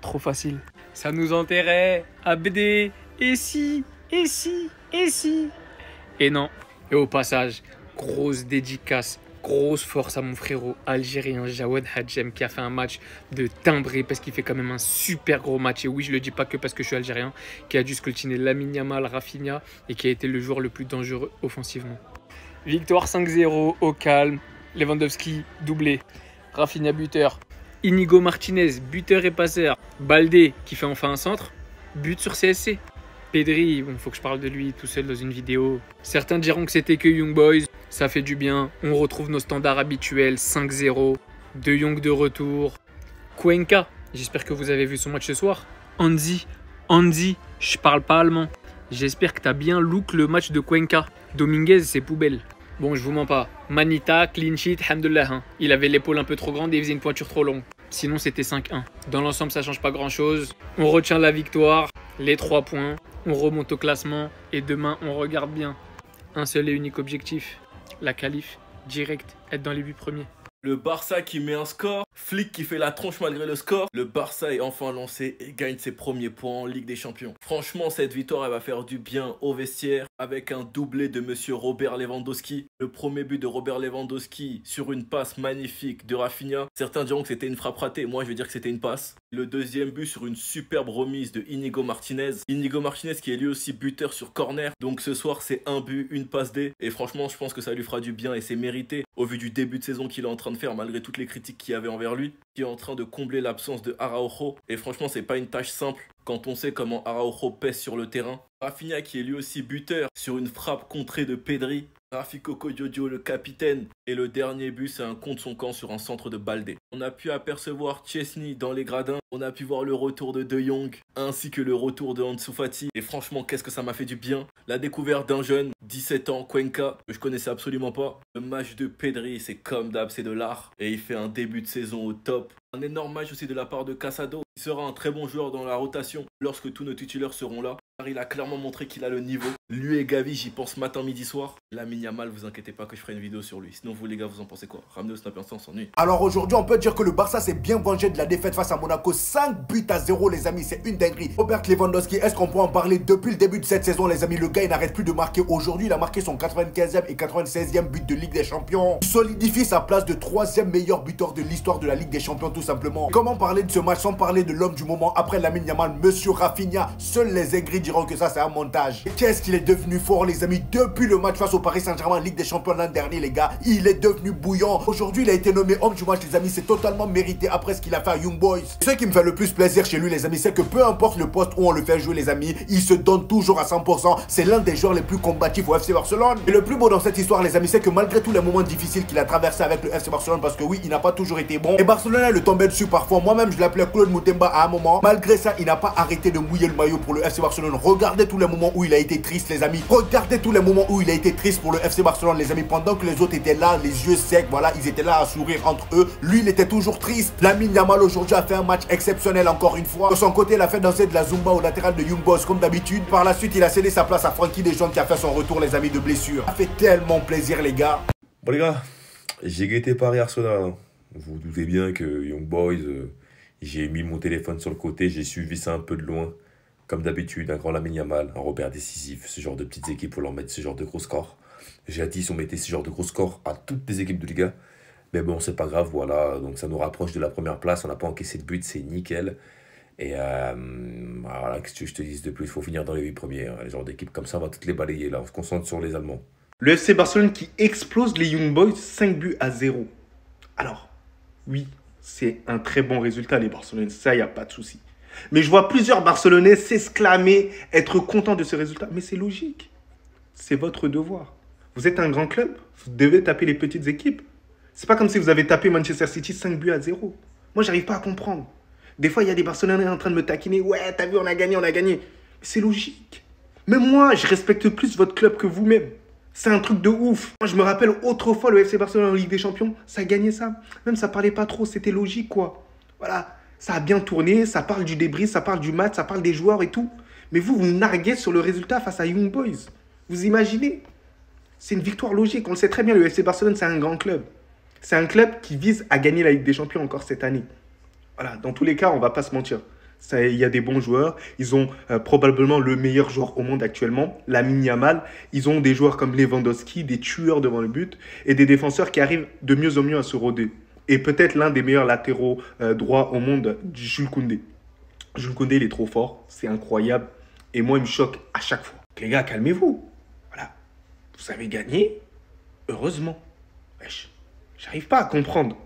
trop facile. Ça nous enterrait. Abdé. Et si, et si, et si. Et non. Et au passage, grosse dédicace, grosse force à mon frérot algérien Jawad Hadjem qui a fait un match de timbré parce qu'il fait quand même un super gros match. Et oui, je le dis pas que parce que je suis algérien, qui a dû scoltiner Lamine Yamal, Rafinha et qui a été le joueur le plus dangereux offensivement. Victoire 5-0 au calme. Lewandowski doublé. Rafinha buteur. Inigo Martinez buteur et passeur. Baldé qui fait enfin un centre. But sur CSC. Pedri, bon, faut que je parle de lui tout seul dans une vidéo. Certains diront que c'était que Young Boys. Ça fait du bien. On retrouve nos standards habituels. 5-0. De Jong de retour. Cuenca. J'espère que vous avez vu son match ce soir. Andy, je parle pas allemand. J'espère que t'as bien look le match de Cuenca. Dominguez, c'est poubelle. Bon, je vous mens pas. Manita, clean sheet, hamdullah. Hein. Il avait l'épaule un peu trop grande et il faisait une pointure trop longue. Sinon, c'était 5-1. Dans l'ensemble, ça change pas grand chose. On retient la victoire, les 3 points. On remonte au classement et demain, on regarde bien. Un seul et unique objectif. La qualif, direct, être dans les 8 premiers. Le Barça qui met un score, Flick qui fait la tronche malgré le score. Le Barça est enfin lancé et gagne ses premiers points en Ligue des Champions. Franchement, cette victoire, elle va faire du bien au vestiaire avec un doublé de monsieur Robert Lewandowski. Le premier but de Robert Lewandowski sur une passe magnifique de Rafinha. Certains diront que c'était une frappe ratée, moi je vais dire que c'était une passe. Le deuxième but sur une superbe remise de Inigo Martinez. Inigo Martinez qui est lui aussi buteur sur corner. Donc ce soir, c'est un but, une passe D. Et franchement, je pense que ça lui fera du bien et c'est mérité au vu du début de saison qu'il est en train de faire malgré toutes les critiques qu'il y avait envers lui, qui est en train de combler l'absence de Araujo. Et franchement, c'est pas une tâche simple quand on sait comment Araujo pèse sur le terrain. Rafinha qui est lui aussi buteur sur une frappe contrée de Pedri. Rafi Jojo, le capitaine. Et le dernier but, c'est un contre son camp sur un centre de Baldé. On a pu apercevoir Chesney dans les gradins. On a pu voir le retour de De Jong, ainsi que le retour de Ansu Fati. Et franchement, qu'est-ce que ça m'a fait du bien. La découverte d'un jeune, 17 ans, Cuenca, que je connaissais absolument pas. Le match de Pedri, c'est comme d'hab, c'est de l'art. Et il fait un début de saison au top. Un énorme match aussi de la part de Casado. Il sera un très bon joueur dans la rotation lorsque tous nos titulaires seront là. Il a clairement montré qu'il a le niveau. Lui et Gavi, j'y pense matin, midi, soir. Lamine Yamal, vous inquiétez pas que je ferai une vidéo sur lui. Sinon, vous les gars, vous en pensez quoi? Ramenez au snap instant, on s'ennuie. Alors aujourd'hui, on peut dire que le Barça s'est bien vengé de la défaite face à Monaco. 5-0, les amis, c'est une dinguerie. Robert Lewandowski, est-ce qu'on peut en parler depuis le début de cette saison, les amis? Le gars, il n'arrête plus de marquer. Aujourd'hui, il a marqué son 95e et 96e but de Ligue des Champions. Il solidifie sa place de 3e meilleur buteur de l'histoire de la Ligue des Champions, tout simplement. Comment parler de ce match sans parler de l'homme du moment après Lamine Yamal, monsieur Rafinha? Seuls les aigris diront que ça, c'est un montage. Qu'est-ce qu'il est devenu fort, les amis, depuis le match face au Paris Saint-Germain, Ligue des Champions l'an dernier, les gars. Il est devenu bouillant. Aujourd'hui, il a été nommé homme du match, les amis. C'est totalement mérité après ce qu'il a fait à Young Boys. Ce qui me fait le plus plaisir chez lui, les amis, c'est que peu importe le poste où on le fait jouer, les amis, il se donne toujours à 100%. C'est l'un des joueurs les plus combatifs au FC Barcelone. Et le plus beau dans cette histoire, les amis, c'est que malgré tous les moments difficiles qu'il a traversés avec le FC Barcelone, parce que oui, il n'a pas toujours été bon, et Barcelone le tombait dessus parfois. Moi-même, je l'appelais Claude Moutemba à un moment. Malgré ça, il n'a pas arrêté de mouiller le maillot pour le FC Barcelone. Regardez tous les moments où il a été triste, les amis. Regardez tous les moments où il a été triste pour le FC Barcelone, les amis. Pendant que les autres étaient là, les yeux secs, voilà, ils étaient là à sourire entre eux. Lui, il était toujours triste. Lamine Yamal aujourd'hui a fait un match exceptionnel encore une fois. De son côté, il a fait danser de la Zumba au latéral de Young Boys comme d'habitude. Par la suite, il a cédé sa place à Frenkie de Jong qui a fait son retour, les amis, de blessure. Ça fait tellement plaisir, les gars. Bon les gars, j'ai guetté Paris Arsenal. Hein. Vous vous doutez bien que Young Boys, j'ai mis mon téléphone sur le côté, j'ai suivi ça un peu de loin. Comme d'habitude, un grand Lamine Yamal, un Robert décisif, ce genre de petites équipes pour leur mettre ce genre de gros scores. J'ai dit on mettait ce genre de gros scores à toutes les équipes de Liga. Mais bon, c'est pas grave, voilà. Donc ça nous rapproche de la première place. On n'a pas encaissé de but, c'est nickel. Et voilà, qu'est-ce que je te dis de plus? Il faut finir dans les 8 premiers. Hein. Les genres d'équipes comme ça, on va toutes les balayer là. On se concentre sur les Allemands. Le FC Barcelone qui explose les Young Boys 5-0. Alors, oui, c'est un très bon résultat, les Barcelonais. Ça, il n'y a pas de souci. Mais je vois plusieurs Barcelonais s'exclamer, être contents de ce résultat. Mais c'est logique. C'est votre devoir. Vous êtes un grand club. Vous devez taper les petites équipes. C'est pas comme si vous avez tapé Manchester City 5-0. Moi, j'arrive pas à comprendre. Des fois, il y a des Barcelonais en train de me taquiner. Ouais, t'as vu, on a gagné, on a gagné. C'est logique. Même moi, je respecte plus votre club que vous-même. C'est un truc de ouf. Moi, je me rappelle autrefois, le FC Barcelone en Ligue des Champions, ça gagnait ça. Même ça parlait pas trop, c'était logique, quoi. Voilà. Ça a bien tourné, ça parle du débris, ça parle du match, ça parle des joueurs et tout. Mais vous, vous narguez sur le résultat face à Young Boys. Vous imaginez? C'est une victoire logique. On le sait très bien, le FC Barcelone, c'est un grand club. C'est un club qui vise à gagner la Ligue des Champions encore cette année. Voilà, dans tous les cas, on ne va pas se mentir. Il y a des bons joueurs. Ils ont probablement le meilleur joueur au monde actuellement, Lamine Yamal. Ils ont des joueurs comme Lewandowski, des tueurs devant le but et des défenseurs qui arrivent de mieux en mieux à se roder. Et peut-être l'un des meilleurs latéraux droits au monde, Jules Koundé. Jules Koundé, il est trop fort, c'est incroyable. Et moi, il me choque à chaque fois. Les gars, calmez-vous. Voilà. Vous avez gagné. Heureusement. Wesh, j'arrive pas à comprendre.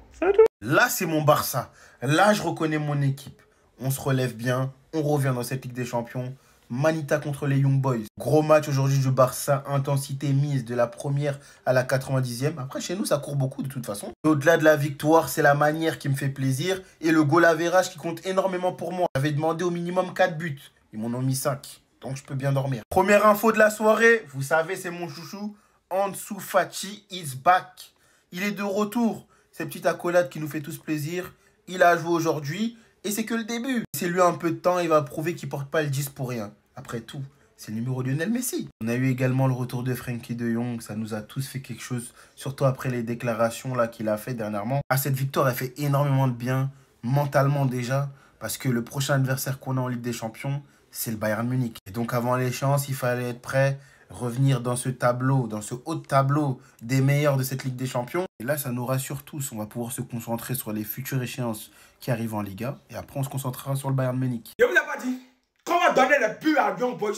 Là, c'est mon Barça. Là, je reconnais mon équipe. On se relève bien. On revient dans cette Ligue des Champions. Manita contre les Young Boys. Gros match aujourd'hui du Barça. Intensité mise de la première à la 90e. Après, chez nous, ça court beaucoup de toute façon. Au-delà de la victoire, c'est la manière qui me fait plaisir. Et le goal average qui compte énormément pour moi. J'avais demandé au minimum 4 buts. Ils m'en ont mis 5. Donc, je peux bien dormir. Première info de la soirée. Vous savez, c'est mon chouchou. Ansu Fati is back. Il est de retour. Cette petite accolade qui nous fait tous plaisir. Il a joué aujourd'hui. Et c'est que le début. C'est lui un peu de temps. Il va prouver qu'il ne porte pas le 10 pour rien. Après tout, c'est le numéro de Lionel Messi. On a eu également le retour de Frenkie de Jong. Ça nous a tous fait quelque chose. Surtout après les déclarations là qu'il a fait dernièrement. Cette victoire, elle fait énormément de bien. Mentalement déjà. Parce que le prochain adversaire qu'on a en Ligue des Champions, c'est le Bayern Munich. Et donc avant l'échéance, il fallait être prêt. Revenir dans ce tableau, dans ce haut tableau des meilleurs de cette Ligue des Champions. Et là, ça nous rassure tous. On va pouvoir se concentrer sur les futures échéances qui arrivent en Liga. Et après, on se concentrera sur le Bayern Munich. Je vous ai pas dit qu'on va donner les buts à Young Boys.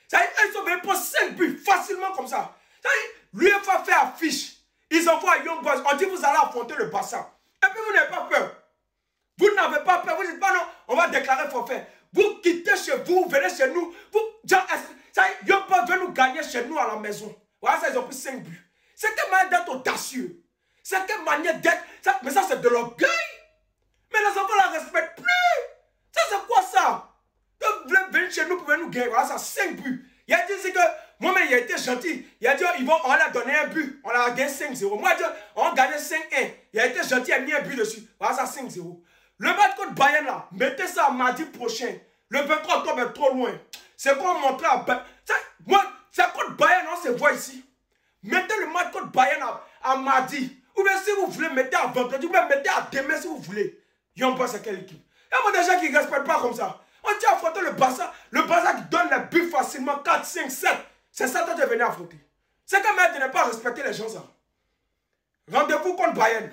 Ça y est, ils sont venus pour 5 buts facilement comme ça. Ça y est, l'UEFA fait affiche. Ils envoient à Young Boys. On dit vous allez affronter le Barça. Et puis vous n'avez pas peur. Vous n'avez pas peur. Vous dites pas non, on va déclarer forfait. Vous quittez chez vous, vous venez chez nous. Vous, ça y est, Young Boys veut nous gagner chez nous à la maison. Voilà, ça, ils ont pris 5 buts. C'est quelle manière d'être audacieux. C'est quelle manière d'être. Mais ça, c'est de l'orgueil. Mais les enfants ne la respectent plus. Ça, c'est quoi ça? Vous voulez venir chez nous pour nous gagner. Voilà, ça, 5 buts. Il a dit que moi-même, il a été gentil. Il a dit on a donné un but. On a gagné 5-0. Moi, il a dit on a gagné 5-1. Il a été gentil, il a mis un but dessus. Voilà, ça, 5-0. Le match contre Bayern, là, mettez ça mardi prochain. Le 23 octobre est trop loin. C'est qu'on montrer à Bayern. Moi, c'est contre Bayern, on se voit ici. Mettez le match contre Bayern à mardi. Ou bien si vous voulez, mettez à vendredi. Ou bien mettez à demain si vous voulez. Young Boys, c'est quelle équipe? Il y a des gens qui ne respectent pas comme ça. On dit affronter le Barça qui donne les buts facilement 4, 5, 7. C'est ça que tu es venu affronter. C'est quand même de ne pas respecter les gens, ça. Rendez-vous contre Bayern.